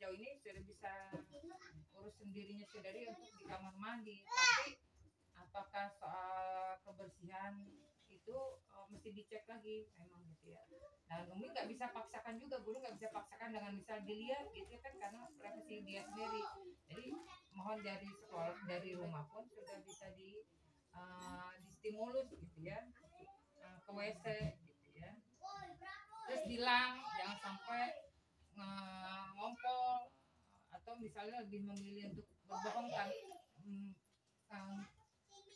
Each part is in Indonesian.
sejauh ini sudah bisa urus sendirinya sendiri untuk di kamar mandi. Tapi apakah soal kebersihan itu mesti dicek lagi memang gitu ya. Dan Umi nggak bisa paksakan juga, guru nggak bisa paksakan dengan misal dilihat gitu kan, karena privasi dia sendiri. Jadi mohon dari sekolah, dari rumah pun sudah bisa distimulus gitu ya, ke WC gitu ya. Terus bilang jangan sampai ngompol, atau misalnya lebih memilih untuk berbohong kan,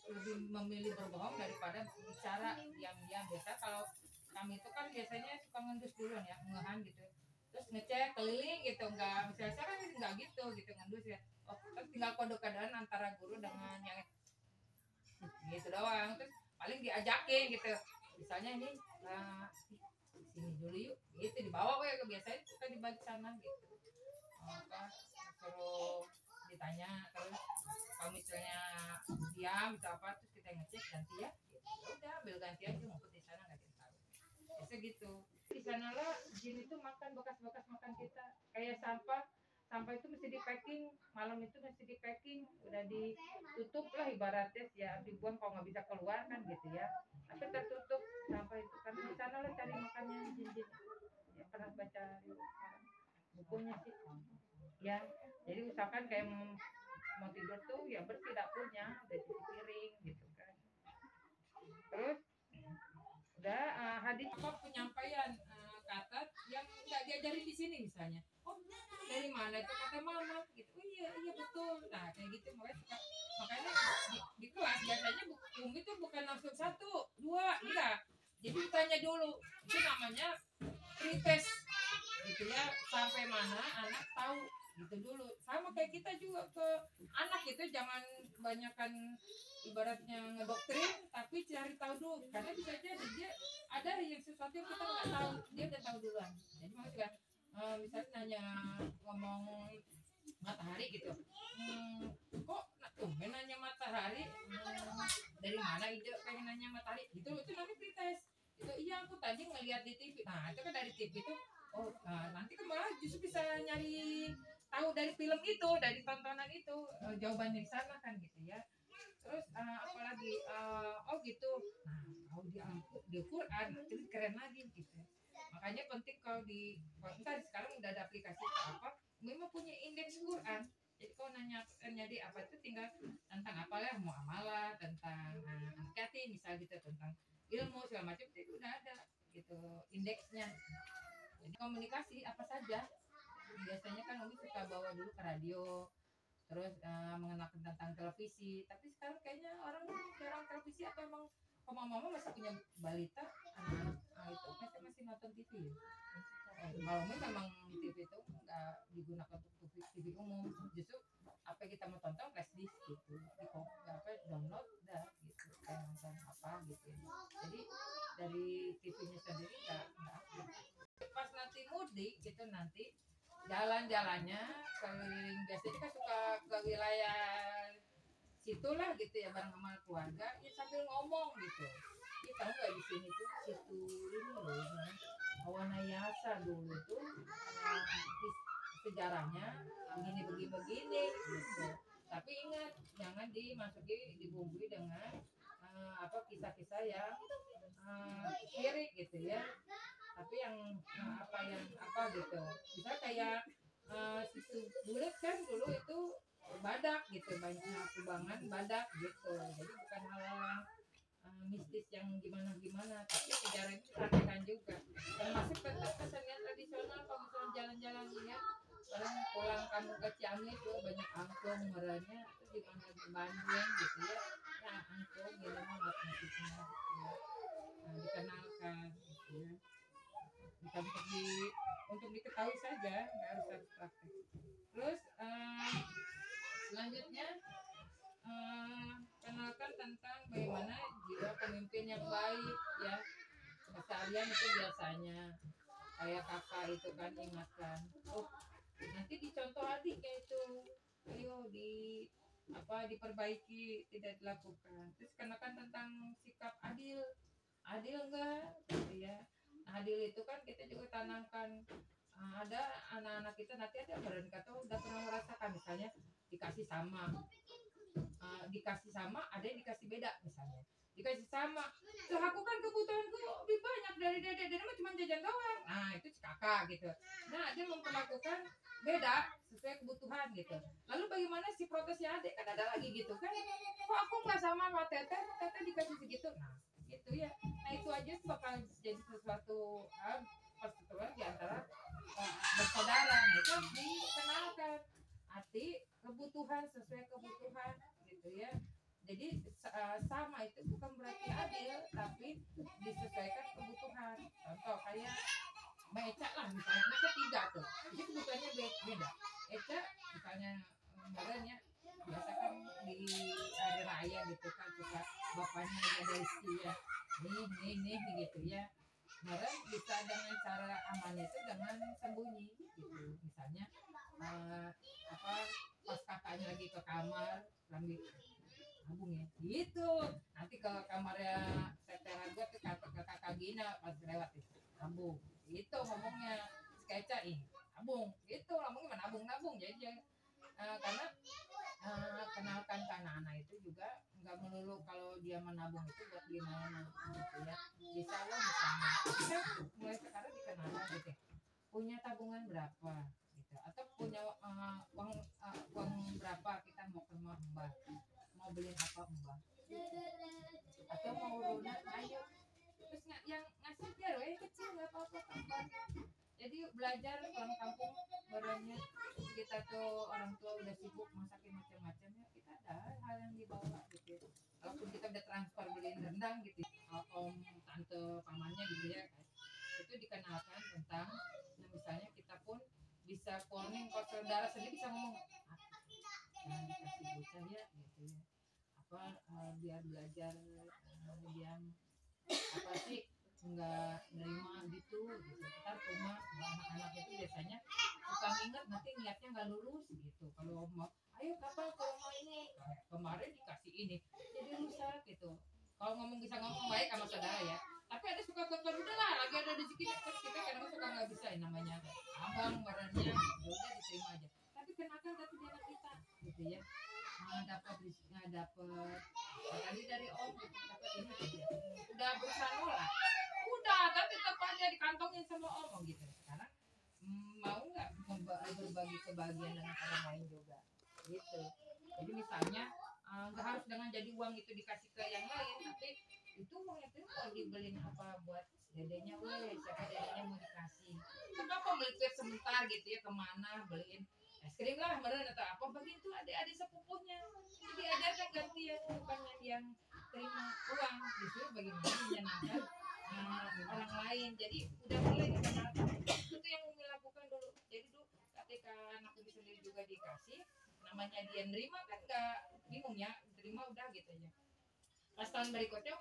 lebih memilih berbohong daripada bicara diam-diam. Biasa kalau kami itu kan biasanya suka ngendus dulu ya, ngehan gitu, terus ngecek keliling gitu, enggak misalnya kan enggak gitu ngendus ya. Oh, kan tinggal kode-kodean antara guru dengan yang gitu doang, terus paling diajakin gitu, misalnya ini sini dulu yuk gitu, dibawa kayak kebiasaan kita dibagi sana gitu. Apa suruh ditanya, terus kalau misalnya diam atau apa, terus kita ngecek ganti ya gitu. Ya udah ambil ganti aja, ngumpet di sana nggak ada yang tahu, biasa gitu. Di sana lah jin itu makan bekas-bekas makan kita, kayak sampah itu mesti di packing, malam itu mesti di packing, udah ditutup lah ibaratnya ya, dibuang kalau nggak bisa keluar kan gitu ya, tapi tertutup sampah itu, karena di sana lah cari makannya jin-jin. Ya pernah baca bukunya sih ya. Jadi usahakan kayak mau tidur tuh ya bersih dapurnya, udah cuci piring gitu kan. Terus udah hadis apa penyampaian kata yang nggak diajarin di sini misalnya, oh dari mana itu kata mama gitu, oh iya betul, nah kayak gitu. Makanya di kelas biasanya Umi tuh bukan langsung 1, 2, enggak, jadi ditanya dulu, itu namanya pretest gitu ya, sampai mana anak tahu gitu dulu. Sama kayak kita juga ke anak gitu, jangan kebanyakan ibaratnya ngedoktrin, tapi cari tahu dulu, karena bisa jadi dia ada yang sesuatu yang kita nggak tahu, dia udah tahu duluan. Jadi maksudnya misalnya nanya, ngomong matahari gitu, kok tumben nanya matahari, dari mana ide pengen nanya matahari gitu, itu namanya pretest. Itu iya aku tadi ngeliat di TV, nah itu kan dari TV itu. Oh, nanti kan malah justru bisa nyari tahu dari film itu, dari tontonan itu, jawabannya di sana kan gitu ya. Terus apalagi oh gitu. Nah, kalau di Quran itu keren lagi gitu. Makanya penting kalau misalnya sekarang udah ada aplikasi apa, memang punya indeks Quran. Jadi kalau nanya di apa itu tinggal tentang apa ya, muamalah, tentang anak yatim misal gitu, tentang ilmu segala macam, itu udah ada gitu indeksnya. Jadi komunikasi apa saja, biasanya kan Umi suka bawa dulu ke radio, terus mengenalkan tentang televisi. Tapi sekarang kayaknya orang jarang televisi, atau emang mama masih punya balita anak-anak itu masih nonton TV ya. Kalau Umi memang TV itu nggak digunakan untuk TV umum, justru apa yang kita mau tonton flash disk gitu, download dah gitu, kayak nonton apa gitu ya. Jadi dari TV-nya sendiri nggak aktif. Pas nanti mudik gitu, nanti jalan-jalannya keliling, biasanya kan suka ke wilayah situlah gitu ya, bareng sama keluarga ya, sambil ngomong gitu. Ini tahu nggak di sini tuh situ ini loh, Awanayasa dulu tuh sejarahnya begini gitu. Tapi ingat jangan dimasuki, dibumbui dengan kisah-kisah yang syirik gitu ya. Tapi yang apa gitu, bisa kayak situ bulat kan dulu itu badak gitu, banyak kubangan badak gitu. Jadi bukan hal mistis yang gimana, tapi sejarah itu disampaikan juga, termasuk kesenian tradisional. Kalau misalnya jalan-jalan ya, orang pulang kampung ke Ciamis tuh banyak angklung merahnya, terus di mana di Bandung gitu ya, nah angklung gini mah motifnya gitu ya, dikenalkan gitu ya, bukan untuk diketahui saja, nggak harus praktek. Terus selanjutnya kenalkan tentang bagaimana jiwa pemimpin yang baik ya. Keseharian itu biasanya kayak kakak itu kan, ingatkan, oh nanti dicontoh adiknya itu, ayo diperbaiki, tidak dilakukan. Terus kenakan tentang sikap adil enggak gitu ya. Nah, adil itu kan kita juga tanamkan ada anak-anak kita nanti ada beran kata udah pernah merasakan misalnya dikasih sama dikasih sama ada yang dikasih beda misalnya dikasih sama terus aku kan kebutuhanku lebih banyak dari dede mah cuma jajan doang nah itu si kakak gitu nah dia memperlakukan beda sesuai kebutuhan gitu lalu bagaimana si protes si adik kan ada lagi gitu kan kok aku nggak sama teteh dikasih segitu nah gitu ya nah itu aja bakal jadi sesuatu perseteruan di antara bersaudara nah itu harus dikenalkan arti kebutuhan sesuai kebutuhan gitu ya jadi sama itu bukan berarti adil tapi disesuaikan kebutuhan contoh kayak Mbak Eca lah misalnya anak ketiga tuh jadi kebutuhannya beda Eca misalnya kemarinnya biasa kan di hari raya gitu kan suka bapaknya ada istri ya nih gitu ya kemarin bisa dengan cara aman itu dengan sembunyi gitu misalnya apa pas kakaknya lagi ke kamar sambil nabung ya gitu nanti ke kamarnya setera gue ke kakak Gina pas lewat itu nabung itu ngomongnya sketsa ini nabung itu ngomongnya nabung jadi karena kenalkan ke anak-anak itu juga nggak melulu kalau dia menabung itu buat beli mainan gitu ya bisa lo misalnya kita mulai sekarang dikenalkan gitu punya tabungan berapa gitu atau punya uang berapa kita mau ke rumah mbak mau beli apa mbak atau mau lunak ayo terus yang ngasih biar kecil nggak apa-apa tambah jadi belajar orang kampung barangnya kita tuh orang tua udah sibuk masakin macam-macam ya kita ada hal yang dibawa gitu walaupun kita udah transfer beliin rendang gitu om tante pamannya gitu ya itu dikenalkan tentang nah misalnya kita pun bisa warning kalau saudara sendiri bisa ngomong nah dikasih bocah ya gitu ya apa biar belajar yang apa sih nggak nerima gitu ntar rumah anak-anak itu biasanya suka ingat nanti niatnya nggak lurus gitu kalau mau ayo kapan ke rumah ini kemarin dikasih ini jadi rusak gitu kalau ngomong bisa ngomong baik sama saudara ya tapi ada suka keker udah lah lagi ada rezeki terus kita kadang suka nggak bisa ya namanya abang barannya udah diterima aja tapi kenakan tapi di anak kita gitu ya nggak dapet tadi dari om gitu dapat ini gitu ya udah berusaha nolak udah kan tetap aja dikantongin sama om gitu sekarang mau nggak berbagi kebahagiaan dengan orang lain juga gitu jadi misalnya nggak harus dengan jadi uang itu dikasih ke yang lain tapi itu uang itu mau dibeliin apa buat dedenya siapa dedenya mau dikasih kenapa beli sebentar gitu ya kemana beliin es krim lah meren atau apa begitu adik-adik sepupunya jadi ajarkan gantian bukannya yang terima uang justru bagaimana menyenangkan orang lain jadi udah mulai dikenalkan itu yang Umi lakukan dulu jadi dulu ketika anak Umi sendiri juga dikasih namanya dia nerima kan nggak bingung ya terima udah gitu aja pas tahun berikutnya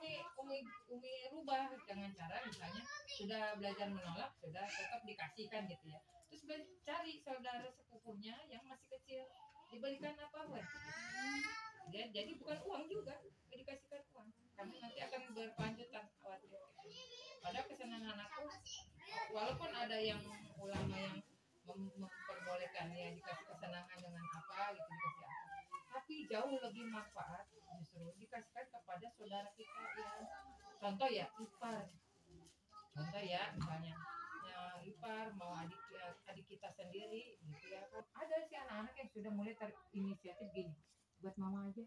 Umi rubah dengan cara misalnya sudah belajar menolak sudah tetap dikasihkan gitu ya terus cari saudara sepupunya yang masih kecil diberikan apa weh ya, jadi bukan uang juga dikasihkan uang karena nanti akan berkelanjutan khawatir padahal kesenangan aku walaupun ada yang ulama yang memperbolehkan ya dikasih kesenangan dengan apa gitu dikasih apa tapi jauh lebih manfaat justru dikasihkan kepada saudara kita yang contoh ya ipar contoh ya misalnya ipar mau adik kita sendiri gitu ya kan ada sih anak-anak yang sudah mulai terinisiatif gini buat mama aja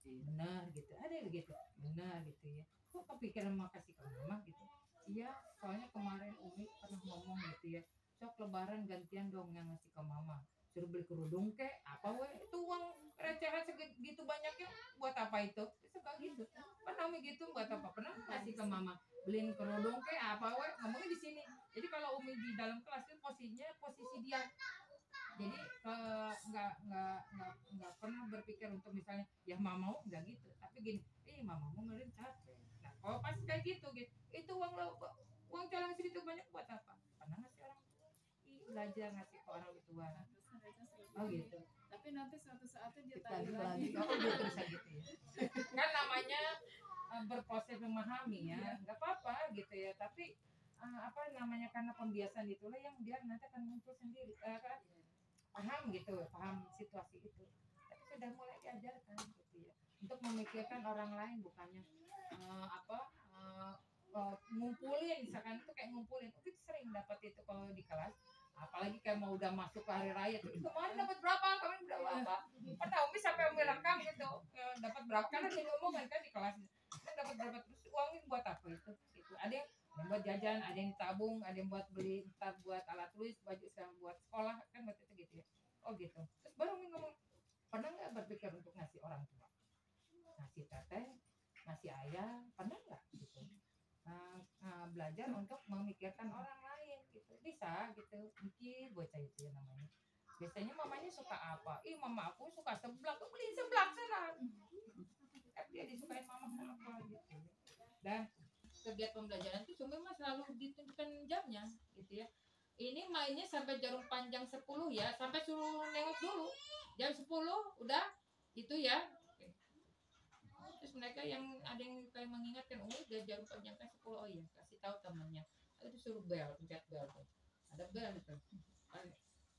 benar gitu ada begitu benar gitu ya kok kepikiran mau kasih ke mama gitu iya soalnya kemarin Umi pernah ngomong gitu ya sok lebaran gantian dong yang ngasih ke mama suruh beli kerudung kek apa weh itu uang recehan segitu banyaknya buat apa itu suka gitu pernah Umi gitu buat apa pernah kasih ke mama beliin kerudung kek apa weh ngomongnya di sini jadi kalau Umi di dalam kelas itu posisinya posisi dia jadi nggak pernah berpikir untuk misalnya ya mama mau nggak gitu tapi gini mama mau ngerin capek nah kalau pas kayak gitu itu uang calang segitu banyak buat apa karena ngasih orang tua belajar ngasih ke orang tua oh gitu tapi nanti suatu saatnya dia tagih lagi oh gitu bisa gitu ya kan namanya berproses memahami ya nggak apa-apa gitu ya tapi apa namanya, karena pembiasaan itulah yang dia nanti akan muncul sendiri, kan paham gitu, paham situasi itu. Tapi sudah mulai diajarkan gitu ya, untuk memikirkan orang lain, bukannya apa ngumpulin, misalkan itu kayak ngumpulin. Itu sering dapat itu kalau di kelas, apalagi kayak mau udah masuk ke hari raya tuh, kemarin dapat berapa, kemarin berapa. Pernah Umi sampai Umi rekam gitu, dapat berapa, karena dia ngomongin kan di kelas, kan dapat berapa, terus uangnya buat apa itu ada yang buat jajan, ada yang tabung, ada yang buat beli, ntar buat alat tulis, baju sekarang buat sekolah, kan waktu itu gitu ya. Oh gitu. Terus baru Umi ngomong, pernah nggak berpikir untuk ngasih orang tua, ngasih teteh, ngasih ayah, pernah nggak gitu? Belajar untuk memikirkan orang lain gitu, bisa gitu, mikir bocah itu ya namanya. Biasanya mamanya suka apa? Ih, mama aku suka seblak, tuh beli seblak sana. Dia disukain mama apa gitu. Dan kegiatan pembelajaran itu cuma selalu ditentukan jamnya gitu ya. Ini mainnya sampai jarum panjang 10 ya, sampai suruh nengok dulu. Jam 10 udah itu ya. Terus mereka yang ada yang kayak mengingatkan, oh udah jarum panjang kan 10, oh iya kasih tahu temannya. Itu suruh bel, pencet bel tuh. Ada bel itu.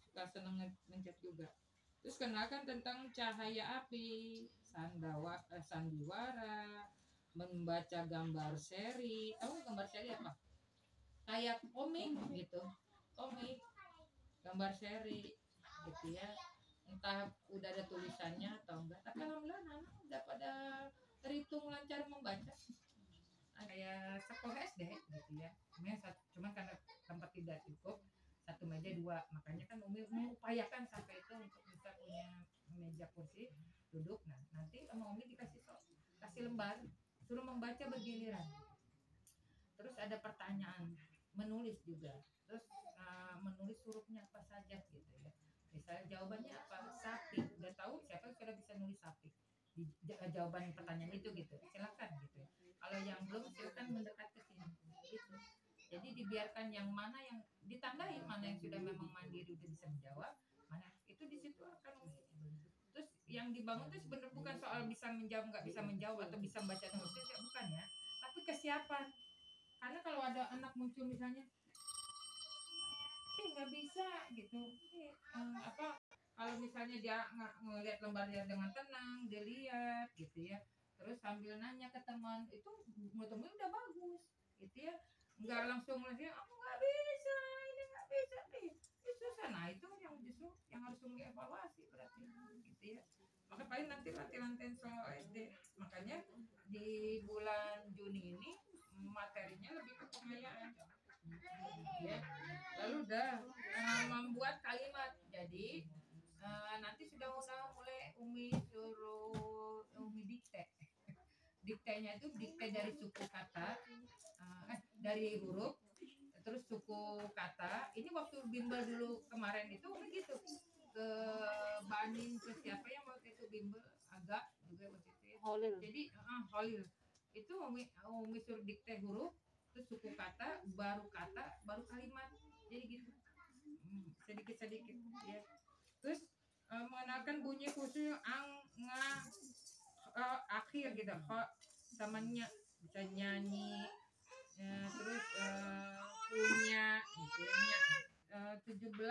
Suka seneng mencet juga. Terus kenalkan tentang cahaya api, sandiwara, membaca gambar seri. Tahu gambar seri apa? Kayak komik gitu, komik, gambar seri gitu ya. Entah udah ada tulisannya atau enggak, tapi alhamdulillah anak udah pada terhitung lancar membaca. Kayak sekolah SD gitu ya. Cuma karena tempat tidak cukup, satu meja dua, makanya kan Umi mengupayakan sampai itu untuk bisa punya meja kursi duduk. Nah nanti sama Umi kasih lembar, suruh membaca bergiliran. Terus ada pertanyaan, menulis juga. Terus menulis hurufnya apa saja gitu ya. Misalnya jawabannya apa? Sapi. Udah tahu siapa yang sudah bisa nulis sapi di jawaban pertanyaan itu gitu. Silakan gitu ya. Kalau yang belum silakan mendekat ke sini gitu. Jadi dibiarkan yang mana yang ditandai, mana yang sudah memang mandiri udah bisa menjawab, mana itu di situ akan. Terus yang dibangun itu sebenarnya bukan soal bisa menjawab nggak bisa menjawab atau bisa membaca atau tidak, bukan ya, tapi kesiapan. Karena kalau ada anak muncul misalnya nggak bisa gitu, apa, kalau misalnya dia ngelihat lembarnya dengan tenang, dia lihat gitu ya, terus sambil nanya ke teman itu, menurut udah bagus gitu ya, nggak langsung aja aku nggak bisa, ini nggak bisa nih, ini susah. Nah itu yang justru yang harus mengevaluasi berarti gitu ya. Maka paling nanti latihan soal SD, makanya di bulan Juni ini materinya lebih ke pengayaan ya. Lalu udah membuat kalimat. Jadi nanti sudah mulai Umi suruh Umi dikte. Diktenya itu dikte dari suku kata, dari huruf, terus suku kata. Ini waktu bimbel dulu kemarin itu Umi gitu, ke Banin, ke siapa yang waktu itu bimbel agak juga waktu itu ya. Holil. Jadi Holil itu Umi suruh dikte huruf, terus suku kata, baru kalimat, jadi gitu, sedikit ya. Terus mengenalkan bunyi khusus ang, nga, akhir gitu, samanya bisa nyanyi, terus punya gitu ya, 17